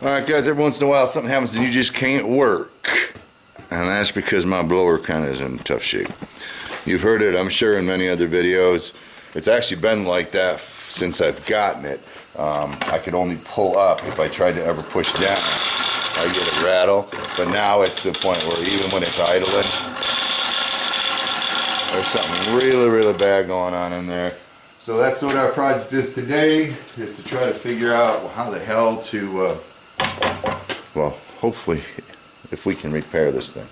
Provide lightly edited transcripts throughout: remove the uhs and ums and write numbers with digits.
Alright guys, every once in a while something happens and you just can't work. And that's because my blower kind of is in tough shape. You've heard it, I'm sure, in many other videos. It's actually been like that since I've gotten it. I could only pull up. If I tried to ever push down, I get a rattle. But now it's to the point where even when it's idling, there's something really, really bad going on in there. So that's what our project is today, is to try to figure out how the hell to, well, hopefully, if we can repair this thing.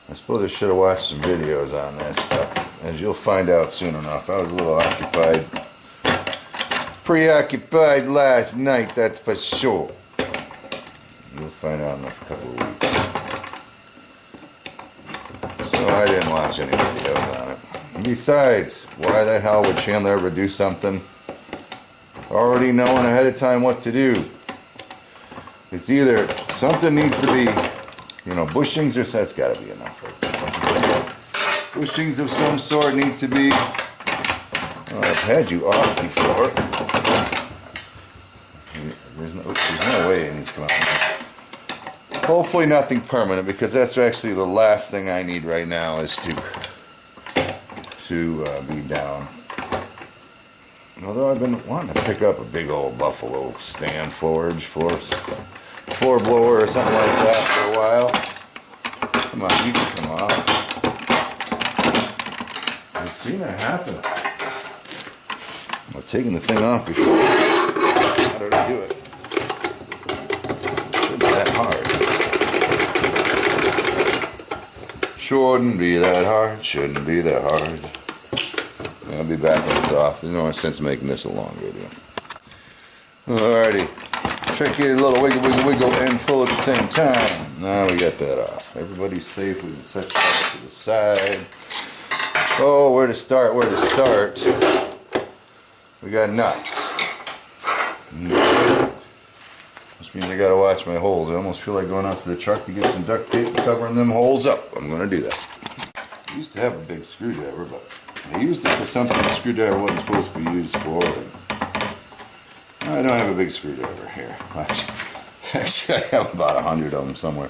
I suppose I should have watched some videos on this, but as you'll find out soon enough, I was a little preoccupied last night, that's for sure. You'll find out in a couple of weeks. So I didn't watch any videos on it. And besides, why the hell would Chandler ever do something already knowing ahead of time what to do? It's either something needs to be, you know, bushings, or that's got to be enough right there. Bushings of some sort need to be. Well, I've had you off before. There's no way it needs to come out. Hopefully nothing permanent, because that's actually the last thing I need right now, is to be down. Although I've been wanting to pick up a big old Buffalo stand floor blower or something like that for a while. Come on, you can come out. I've seen it happen. I'm taking the thing off before. How did I do it? Shouldn't be that hard. Shouldn't be that hard. Shouldn't be that hard. I'll be back when it's off. There's no sense making this a long video. Alrighty. Try to get a little wiggle, wiggle, wiggle, and pull at the same time. Now we got that off. Everybody's safe. We can set it to the side. Oh, where to start? Where to start? We got nuts. Which means I gotta watch my holes. I almost feel like going out to the truck to get some duct tape and covering them holes up. I'm gonna do that. I used to have a big screwdriver, but I used it for something the screwdriver wasn't supposed to be used for. I don't have a big screwdriver here. Actually, I have about 100 of them somewhere.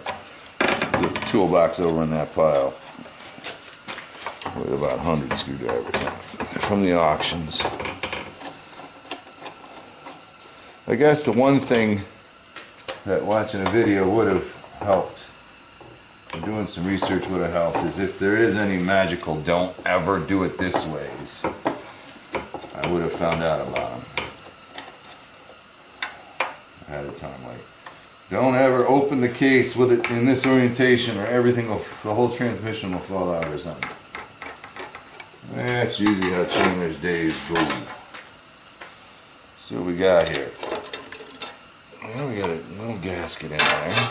There's a toolbox over in that pile with about 100 screwdrivers from the auctions. I guess the one thing that watching a video would have helped, or doing some research would have helped, is if there is any magical don't ever do it this ways, I would have found out about them ahead of time. Like, don't ever open the case with it in this orientation, or everything will, the whole transmission will fall out or something. That's usually how Chandler's days go. So what we got here? Well, we got a little gasket in there.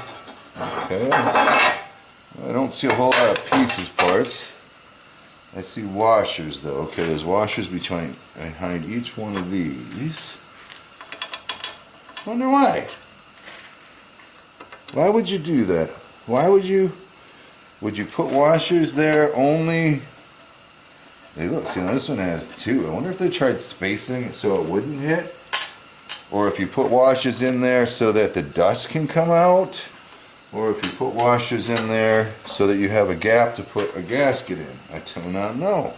Okay. I don't see a whole lot of pieces parts. I see washers though. Okay, there's washers behind each one of these. Wonder why. Why would you do that? Why would you put washers there only? Hey, look, see, now this one has two. I wonder if they tried spacing it so it wouldn't hit, or if you put washers in there so that the dust can come out, or if you put washers in there so that you have a gap to put a gasket in. I do not know.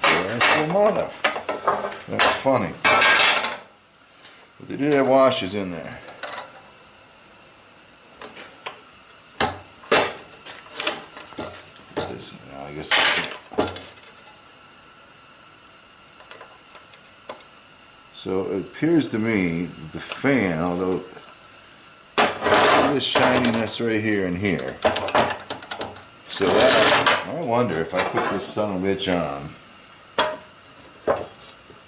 That's funny. But they did have washers in there. This, I guess. So it appears to me the fan, although this shininess right here and here, so that, I wonder if I put this son of a bitch on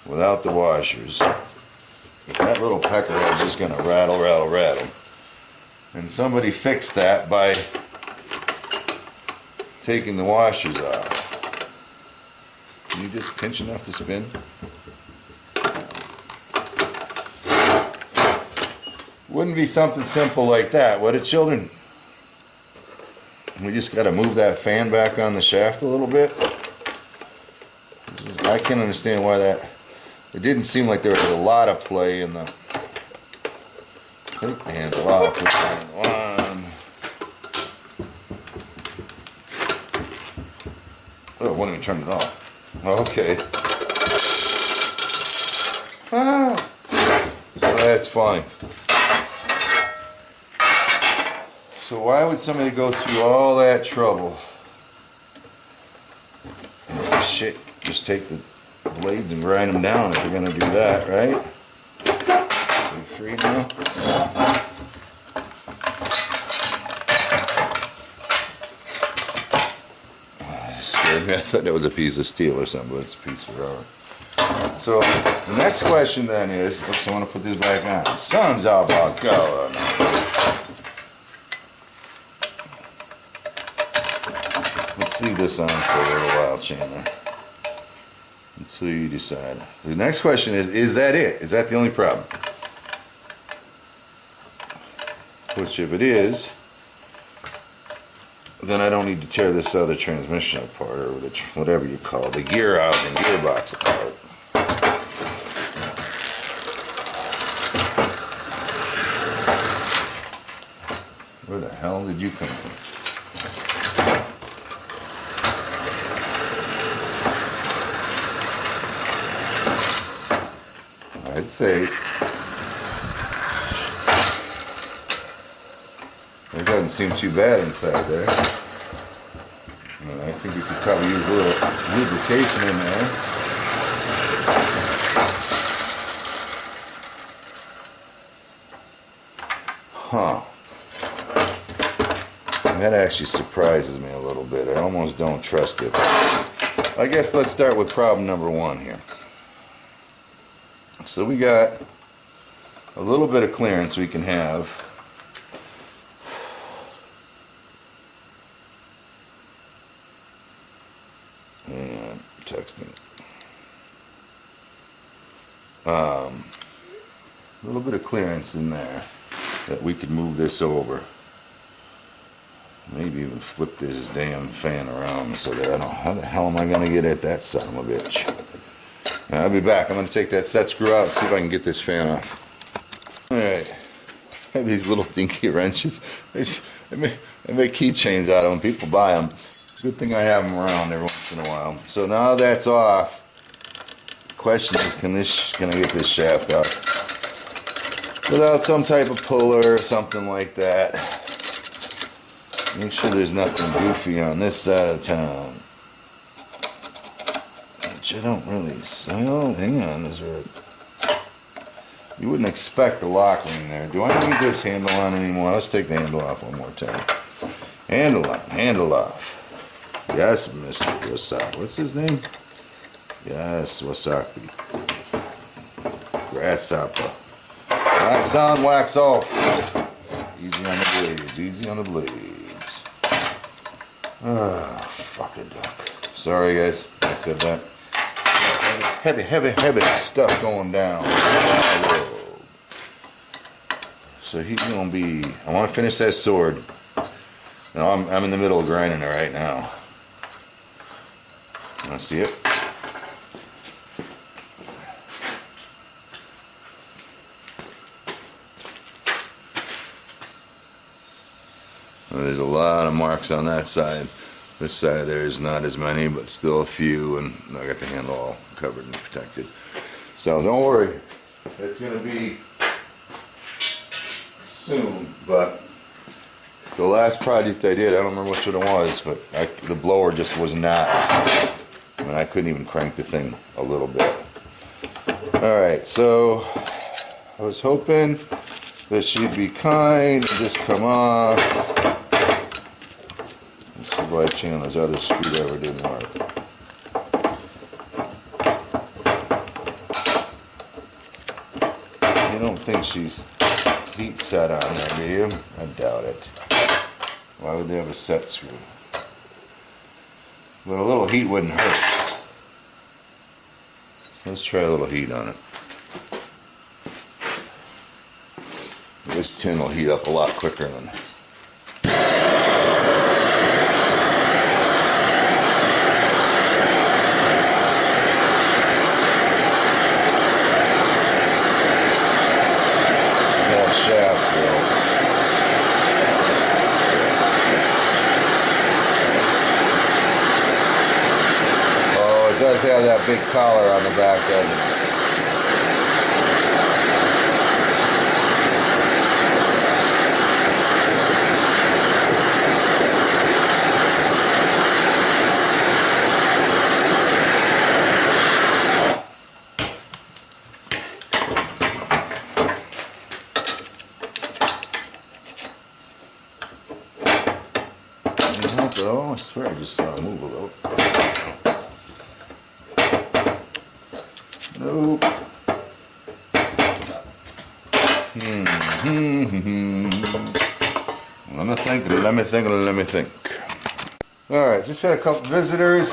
without the washers, if that little pecker head is just going to rattle, rattle, rattle. And somebody fixed that by taking the washers off. Can you just pinch enough to spin? Wouldn't be something simple like that, would it, children? We just got to move that fan back on the shaft a little bit. I can't understand why that. It didn't seem like there was a lot of play in the Take the handle off, put the handle on. Oh, it won't even turn it off. Okay. Ah, so that's fine. So why would somebody go through all that trouble? Shit, just take the blades and grind them down if you're gonna do that, right? Are you free now? Scared me. I thought that was a piece of steel or something, but it's a piece of rubber. So the next question then is, oops, I want to put this back on. Sons of a gun. Let's leave this on for a little while, Chandler, until you decide. The next question is that it? Is that the only problem? Which if it is, then I don't need to tear this other transmission apart, or whatever you call it, the gear housing, gearbox apart. Where the hell did you come from? I'd say it doesn't seem too bad inside there. I think you could probably use a little lubrication in there. Huh. That actually surprises me a little bit. I almost don't trust it. I guess let's start with problem number one here. So we got a little bit of clearance we can have. And texting. A little bit of clearance in there that we could move this over. Maybe even flip this damn fan around so that I don't. How the hell am I going to get at that son of a bitch? I'll be back. I'm going to take that set screw out and see if I can get this fan off. Alright. I have these little dinky wrenches. They make keychains out of them. People buy them. Good thing I have them around every once in a while. So now that's off. The question is, can I get this shaft out without some type of puller or something like that? Make sure there's nothing goofy on this side of town. Which I don't really. Oh, hang on. You wouldn't expect a lock ring there. Do I need this handle on anymore? Let's take the handle off one more time. Handle on. Handle off. Yes, Mr. Wasaki. What's his name? Yes, Wasaki. Grasshopper. Wax on, wax off. Easy on the blades. Easy on the blades. Ah, fuck a duck. Sorry, guys. I said that. Heavy stuff going down. So he's gonna be. I want to finish that sword. Now I'm in the middle of grinding it right now. Want to see it? Well, there's a lot of marks on that side. This side there is not as many, but still a few, and I got the handle all covered and protected. So don't worry, it's going to be soon. But the last project I did, I don't remember which one it was, but the blower just was not. I mean, I couldn't even crank the thing a little bit. All right, so I was hoping that she'd be kind and just come off. Let's see why Chandler's other screwdriver didn't work. You don't think she's heat set on there, do you? I doubt it. Why would they have a set screw? But a little heat wouldn't hurt. So let's try a little heat on it. This tin will heat up a lot quicker than. That shaft does have that big collar on the back, doesn't it? Oh, I swear I just saw it move a little. Nope. Let me think. Alright, just had a couple visitors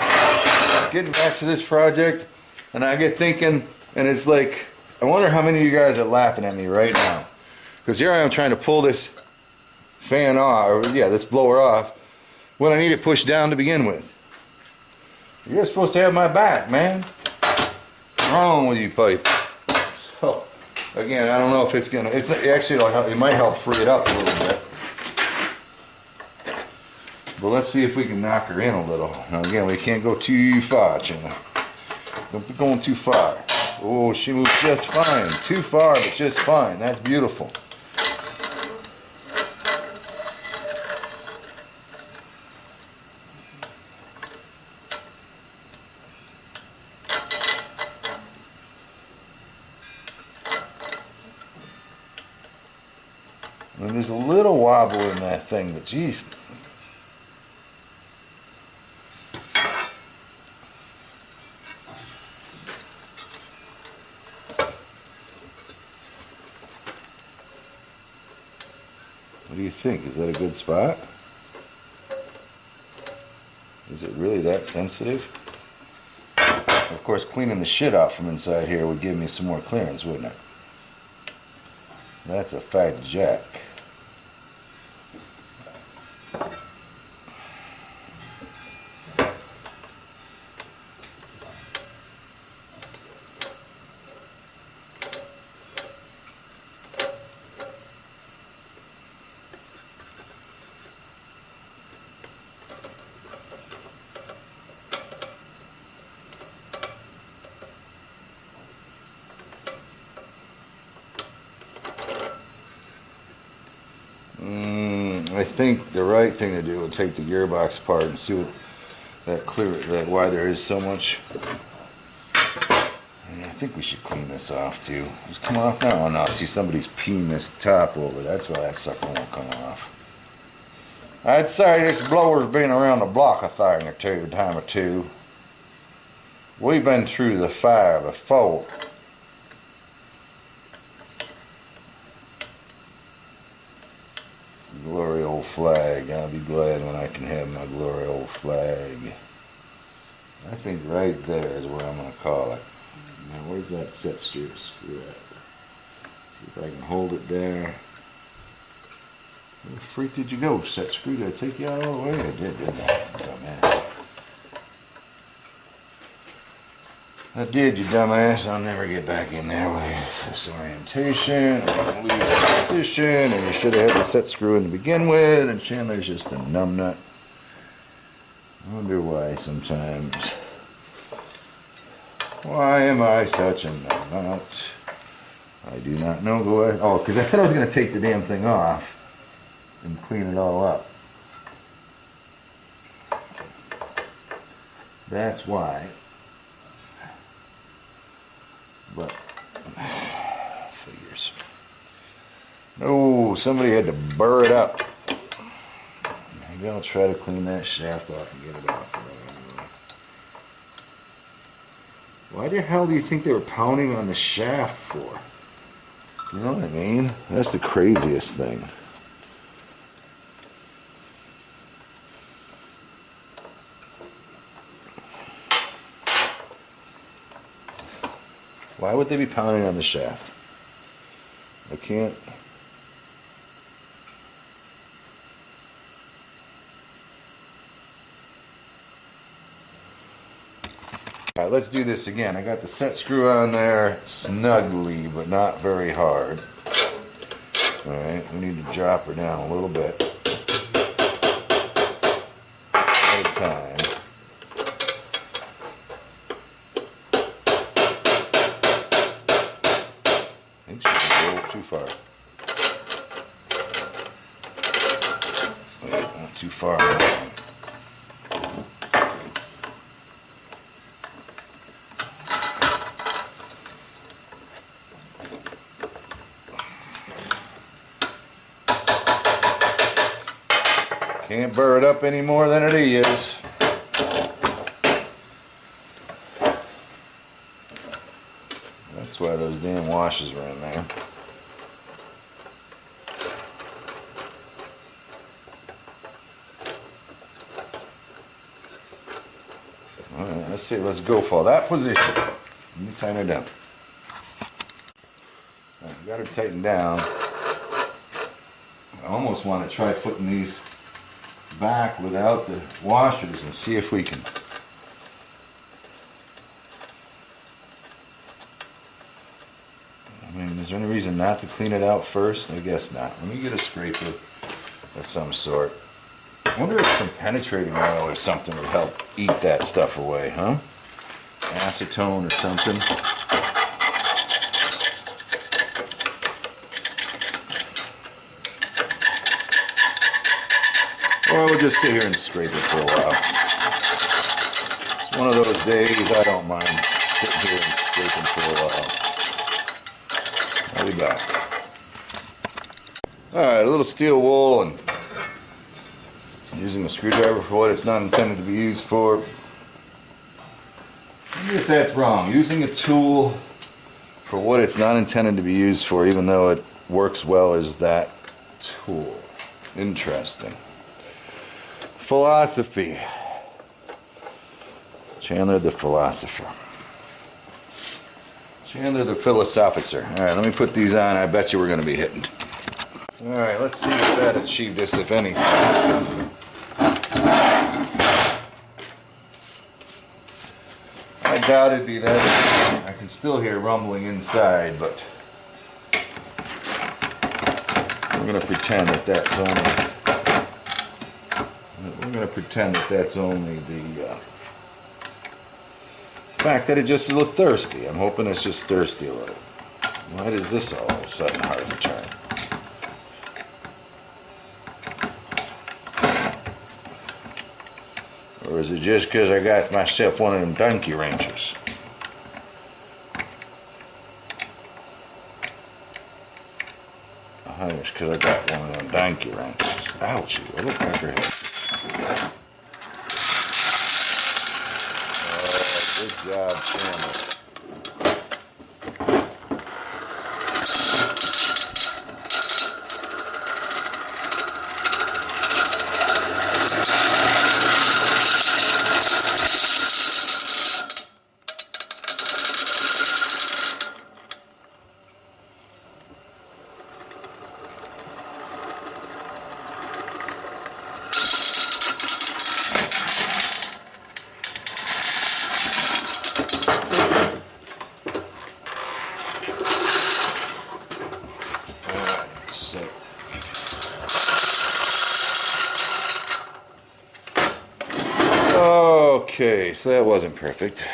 getting back to this project, and I get thinking, and it's like, I wonder how many of you guys are laughing at me right now. Because here I am trying to pull this fan off, or yeah, this blower off, when I need it pushed down to begin with. You're supposed to have my back, man. What's wrong with you, pipe? So, again, I don't know if it's gonna. It's actually it might help free it up a little bit. But let's see if we can knock her in a little. Now again, we can't go too far, Chandler. Don't be going too far. Oh, she moves just fine. Too far, but just fine. That's beautiful. And there's a little wobble in that thing, but geez. What do you think? Is that a good spot? Is it really that sensitive? Of course, cleaning the shit out from inside here would give me some more clearance, wouldn't it? That's a fat jack. I think the right thing to do would take the gearbox apart and see what why there is so much. And I think we should clean this off too. Just come off now. Oh no, see somebody's peeing this top over. That's why that sucker won't come off. I'd say this blower's been around the block a time or two. We've been through the fire before. Glory old flag. I'll be glad when I can have my glory old flag. I think right there is where I'm going to call it. Now where's that set screw at? See if I can hold it there. Where the freak did you go, set screw? Did I take you out all the way? I did, didn't I? Dumbass. I did, you dumbass. I'll never get back in there with this orientation. I'm going to lose the position, and you should have had the set screw in to begin with, and Chandler's just a numbnut. I wonder why sometimes. Why am I such a numbnut? I do not know. Go ahead. Oh, because I thought I was going to take the damn thing off and clean it all up. That's why. But figures. No, somebody had to burr it up. Maybe I'll try to clean that shaft off and get it off. Why the hell do you think they were pounding on the shaft for? You know what I mean? That's the craziest thing. Why would they be pounding on the shaft? I can't. All right, let's do this again. I got the set screw on there snugly, but not very hard. All right, we need to drop her down a little bit at a time. too far. Wait, not too far. Can't burr it up any more than it is. That's why those damn washers were in there. Alright, let's see, let's go for that position. Let me tighten her down. Right, got her tightened down. I almost want to try putting these back without the washers and see if we can. I mean, is there any reason not to clean it out first? I guess not. Let me get a scraper of some sort. I wonder if some penetrating oil or something would help eat that stuff away, huh? Acetone or something. Or we'll just sit here and scrape it for a while. It's one of those days I don't mind sitting here and scraping for a while. I'll be back. Alright, a little steel wool and using a screwdriver for what it's not intended to be used for. Maybe if that's wrong. Using a tool for what it's not intended to be used for, even though it works well as that tool. Interesting. Philosophy. Chandler the philosopher. Chandler the philosopher. Alright, let me put these on. I bet you we're going to be hitting. Alright, let's see if that achieved this, if anything. I doubt it'd be that. I can still hear rumbling inside, but we're going to pretend that that's only. We're going to pretend that that's only the fact that it just is thirsty. I'm hoping it's just thirsty a little. Why is this all of a sudden hard to turn? Or is it just because I got myself one of them donkey wrenches? Oh, it's because I got one of them donkey wrenches. Ouchie, what a peckerhead. Oh, good job, Chandler. Okay, so that wasn't perfect.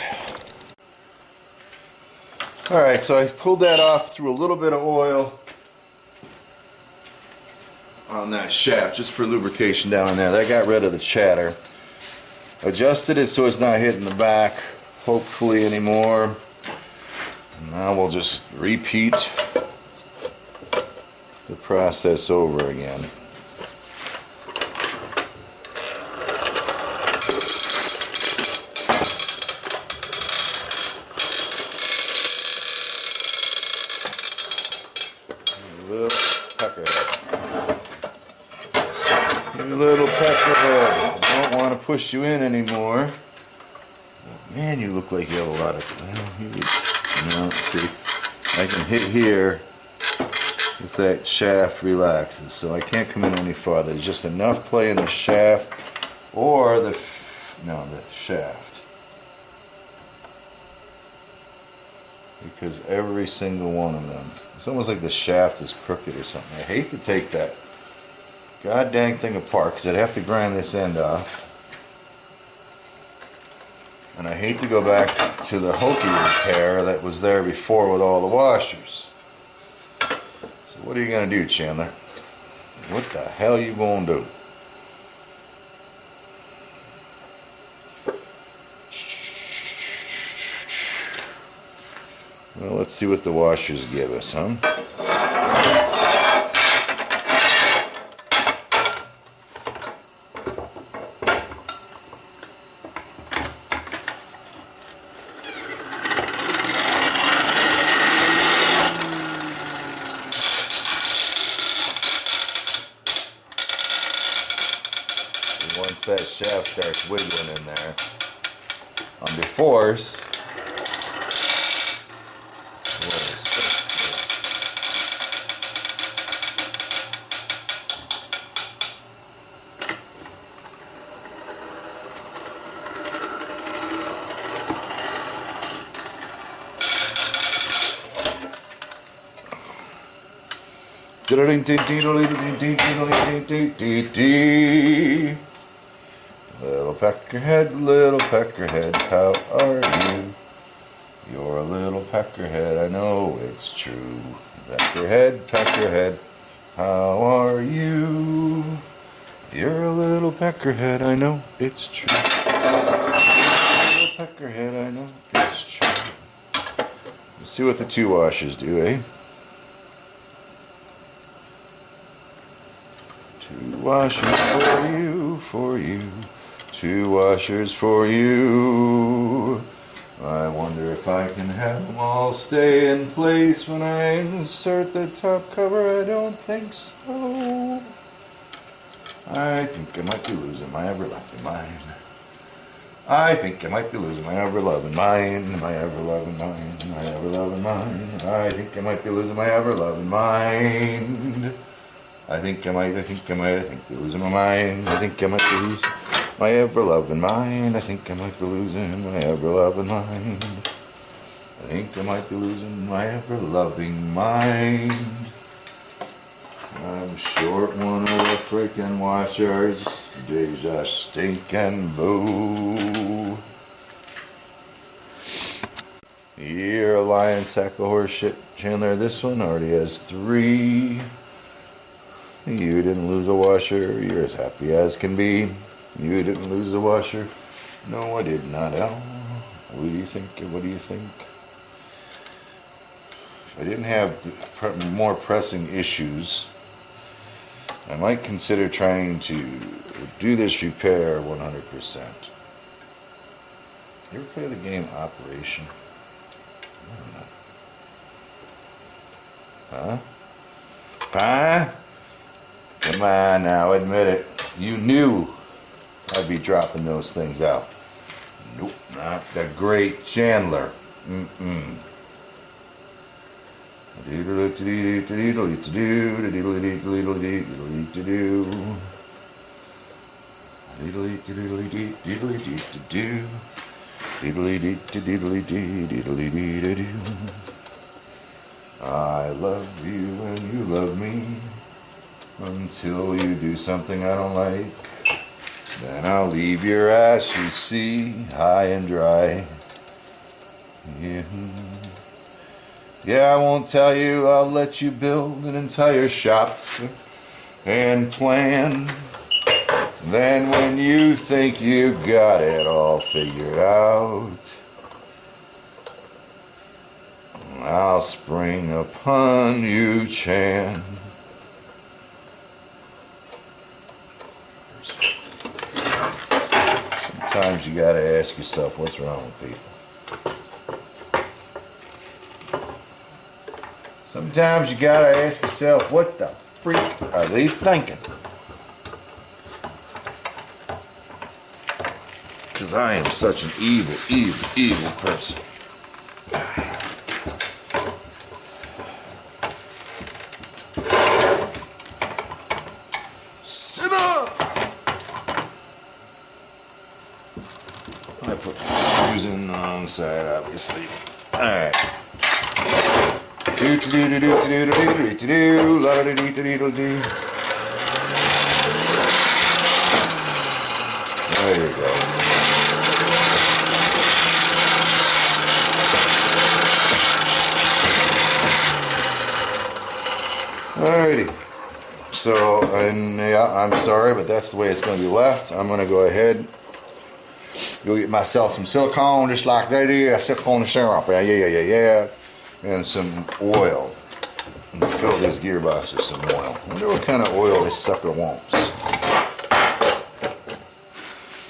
Alright, so I pulled that off, threw a little bit of oil on that shaft just for lubrication down there. That got rid of the chatter. Adjusted it so it's not hitting the back, hopefully anymore. Now we'll just repeat the process over again. You little peckerhead. I don't want to push you in anymore. Man, you look like you have a lot of... Well, see, I can hit here if that shaft relaxes. So I can't come in any farther. There's just enough play in the shaft or the shaft. Because every single one of them, it's almost like the shaft is crooked or something. I hate to take that god dang thing apart because I'd have to grind this end off. And I hate to go back to the hokey repair that was there before with all the washers. What are you gonna do, Chandler? What the hell you gonna do? Well, let's see what the washers give us, huh? Once that shaft starts wiggling in there, under force, little peckerhead, how are you? You're a little peckerhead, I know it's true. Peckerhead, how are you? You're a little peckerhead, I know it's true. Little peckerhead, I know it's true. Let's see what the two washers do, eh? Two washers for you. Two washers for you. I wonder if I can have them all stay in place when I insert the top cover. I don't think so. I think I might be losing my ever-loving mind. I think I might be losing my ever-loving mind. My ever-loving mind. My ever-loving mind. I think I might be losing my ever-loving mind. I think I might be losing my mind. I think I might be losing my ever-loving mind. I think I might be losing my ever-loving mind. I think I might be losing my ever-loving mind. I'm short one of the freaking washers. Deja stinking boo. You're a lying sack of horse shit, Chandler. This one already has 3. You didn't lose a washer. You're as happy as can be. You didn't lose a washer. No, I did not, Al. What do you think? What do you think? If I didn't have more pressing issues, I might consider trying to do this repair 100%. You ever play the game Operation? I don't know. Huh? Huh? Come on now, admit it. You knew I'd be dropping those things out. Nope, not the great Chandler. I love you and you love me until you do something I don't like. Then I'll leave your ass, you see, high and dry. Yeah, I won't tell you, I'll let you build an entire shop and plan. Then when you think you got it all figured out, I'll spring upon you, Chan. Sometimes you gotta ask yourself what's wrong with people. Sometimes you gotta ask yourself what the freak are they thinking? Because I am such an evil, evil, evil person. Sit up! I put the screws in the wrong side, obviously. Alright. There you go. So, and yeah, I'm sorry, but that's the way it's going to be left. I'm going to go ahead, go get myself some silicone, just like that is, silicone syrup, yeah, and some oil. And fill these gearboxes with some oil. I wonder what kind of oil this sucker wants.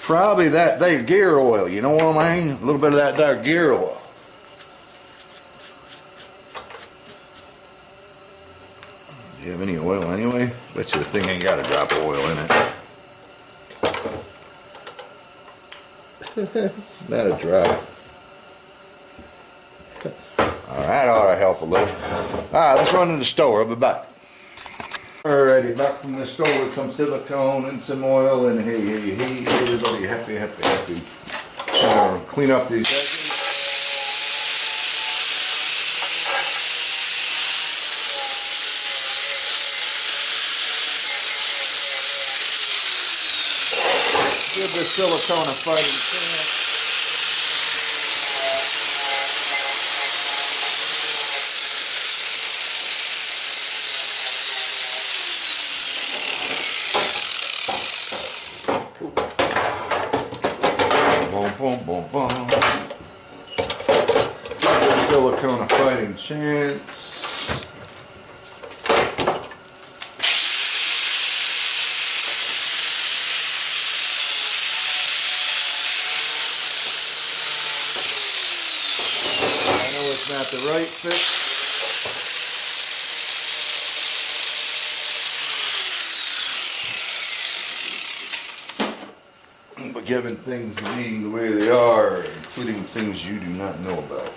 Probably that there gear oil, you know what I mean? A little bit of that there gear oil. Do you have any oil anyway? Bet you the thing ain't got a drop of oil in it. Not a drop. Alright, ought to help a little. Alright, let's run to the store. I'll be back. Alrighty, back from the store with some silicone and some oil, and hey, everybody happy. Clean up these edges. Give the silicone a fighting chance. Boom. Give the silicone a fighting chance. Not the right fit. But given things being the way they are, including things you do not know about,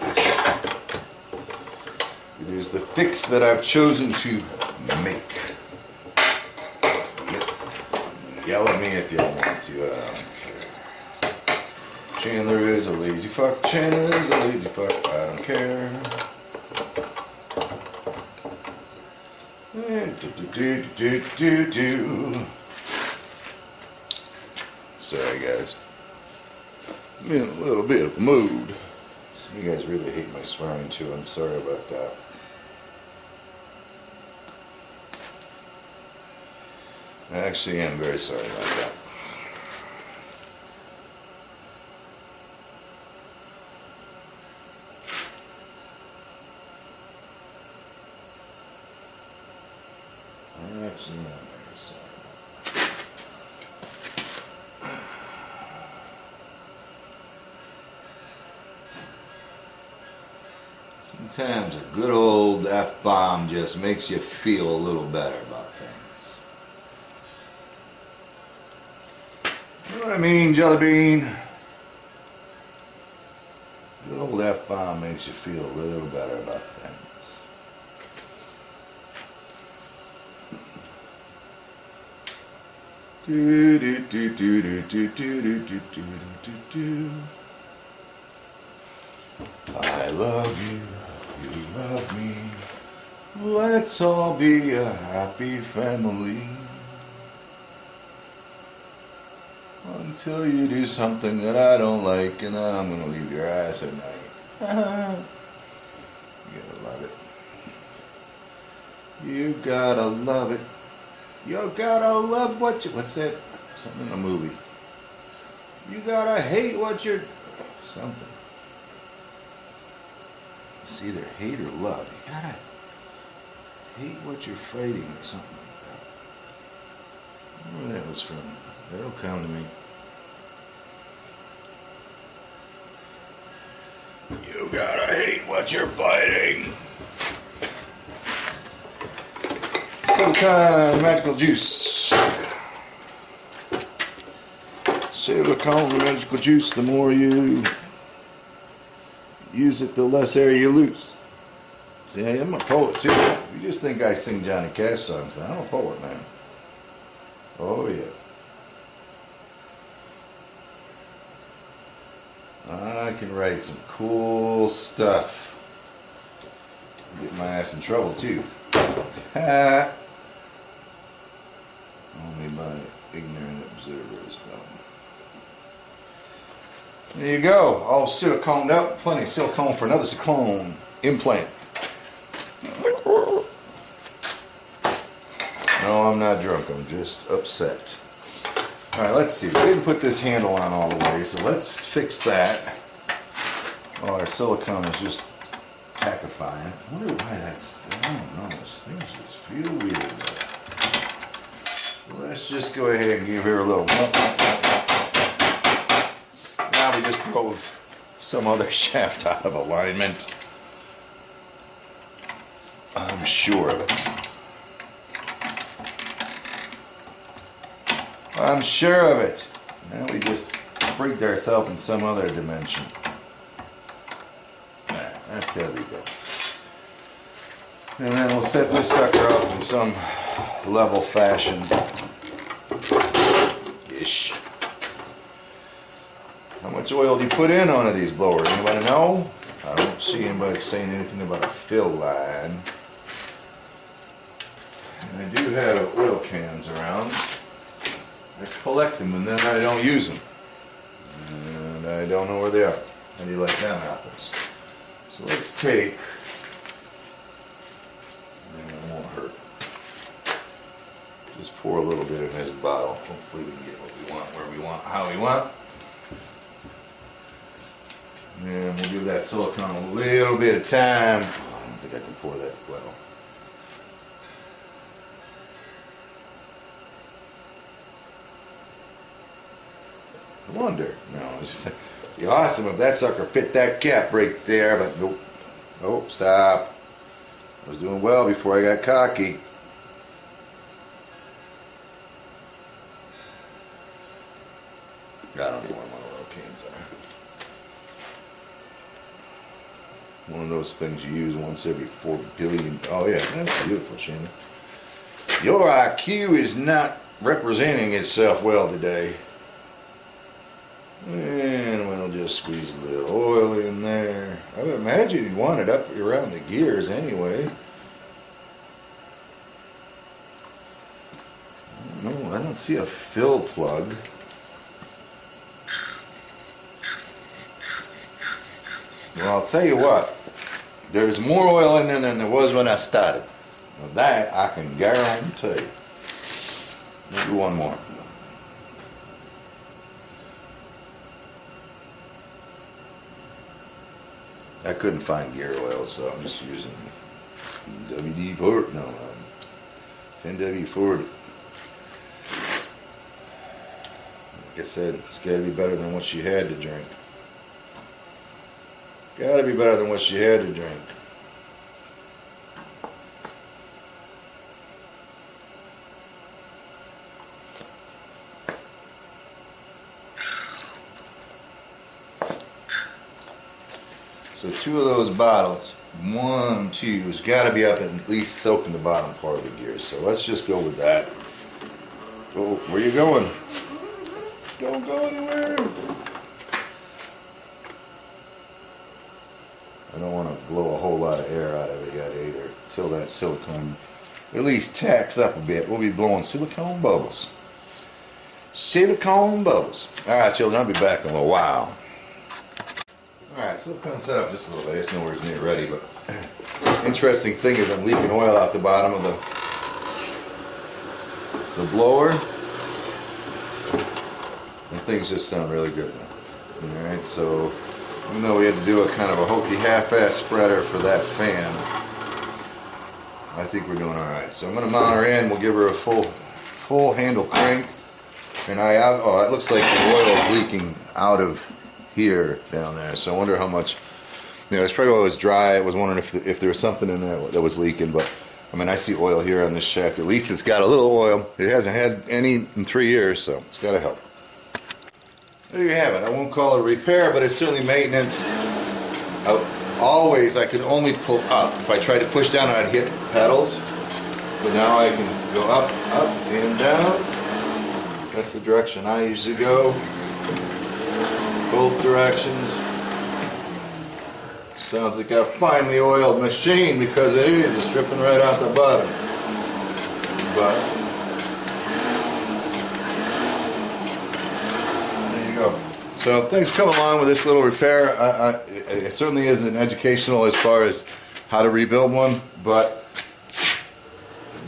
it is the fix that I've chosen to make. Yell at me if you want to, I don't care. Chandler is a lazy fuck, Chandler is a lazy fuck, I don't care. Sorry guys, I'm in a little bit of a mood. You guys really hate my swearing too, I'm sorry about that. I actually am very sorry about that. Actually, I'm very sorry. Sometimes a good old F-bomb just makes you feel a little better about things. You know what I mean, Jelly Bean? Good old F-bomb makes you feel a little better about things. I love you, you love me, let's all be a happy family. Until you do something that I don't like and I'm gonna leave your ass at night. You gotta love it. You gotta love it. You gotta love what you... What's that? Something in a movie. You gotta hate what you're... Something. It's either hate or love. You gotta hate what you're fighting or something like that. I don't know where that was from. That'll come to me. You gotta hate what you're fighting. Silicone magical juice. Silicone magical juice, the more you use it, the less air you lose. See, I'm a poet too. You just think I sing Johnny Cash songs, but I'm a poet, man. Oh yeah. I can write some cool stuff. Get my ass in trouble too. Ha! Only by ignorant observers, though. There you go, all siliconed up. Plenty of silicone for another silicone implant. No, I'm I'm not drunk, I'm just upset. Alright, let's see. We didn't put this handle on all the way, so let's fix that. Oh, our silicone is just tackifying. I wonder why that's... I don't know, those things just feel weird. So let's just go ahead and give her a little... Now we just drove some other shaft out of alignment. I'm sure of it. I'm sure of it. Now we just freaked ourselves in some other dimension. That's gotta be good. And then we'll set this sucker up in some level fashion. Ish. How much oil do you put in on these blowers? Anybody know? I don't see anybody saying anything about a fill line. And I do have oil cans around. I collect them and then I don't use them. And I don't know where they are. How do you like them apples? So let's take, and it won't hurt, just pour a little bit in this bottle. Hopefully we can get what we want, where we want, how we want. And we'll give that silicone a little bit of time. Oh, I don't think I can pour that well. I wonder. No, it's just it'd be awesome if that sucker fit that cap right there, but nope. Oh, stop. I was doing well before I got cocky. I don't know where my oil cans are. One of those things you use once every 4 billion. Oh yeah, that's beautiful, Shannon. Your IQ is not representing itself well today. And we'll just squeeze a little oil in there. I would imagine you'd want it up around the gears anyway. No, I don't see a fill plug. Well, I'll tell you what. There's more oil in there than there was when I started. Now that I can guarantee. Maybe one more. I couldn't find gear oil, so I'm just using WD-40. No, 10W40. Like I said, it's got to be better than what she had to drink. Got to be better than what she had to drink. So 2 of those bottles, 1, 2, has got to be up at least soaking the bottom part of the gears. So let's just go with that. Oh, where you going? Don't go anywhere. I don't want to blow a whole lot of air out of it yet either. Till that silicone at least tacks up a bit. We'll be blowing silicone bubbles. Silicone bubbles. All right, children, I'll be back in a little while. Alright, silicone set up just a little bit. It's nowhere near ready, but interesting thing is I'm leaking oil out the bottom of the blower. And things just sound really good now. Alright, so even though we had to do a kind of a hokey half-ass spreader for that fan, I think we're doing alright. So I'm going to mount her in. We'll give her a full handle crank. And oh, it looks like the oil is leaking out of here down there, so I wonder how much. It's probably always dry. I was wondering if there was something in there that was leaking, but I mean, I see oil here on this shaft. At least it's got a little oil. It hasn't had any in 3 years, so it's got to help. There you have it. I won't call it a repair, but it's certainly maintenance. Always I could only pull up. If I tried to push down, I'd hit pedals, but now I can go up, and down. That's the direction I usually go. Both directions. Sounds like a finely oiled machine because it is. It's dripping right out the bottom. But there you go. So things come along with this little repair. It certainly isn't educational as far as how to rebuild one, but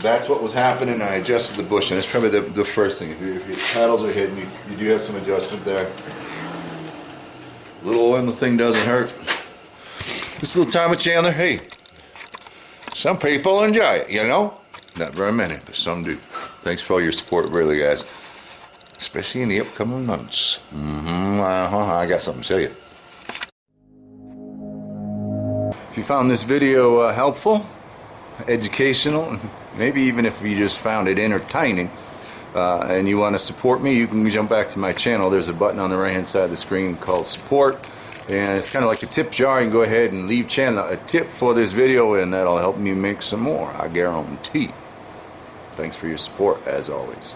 that's what was happening. I adjusted the bushing. That's probably the first thing. If your paddles are hidden, you do have some adjustment there. A little oil in the thing doesn't hurt. This little time with Chandler, hey, some people enjoy it, you know? Not very many, but some do. Thanks for all your support, really, guys. Especially in the upcoming months. I got something to show you. If you found this video helpful, educational, maybe even if you just found it entertaining, and you want to support me, you can jump back to my channel. There's a button on the right hand side of the screen called support, and it's kind of like a tip jar. You can go ahead and leave Chandler a tip for this video, and that'll help me make some more, I guarantee. Thanks for your support, as always.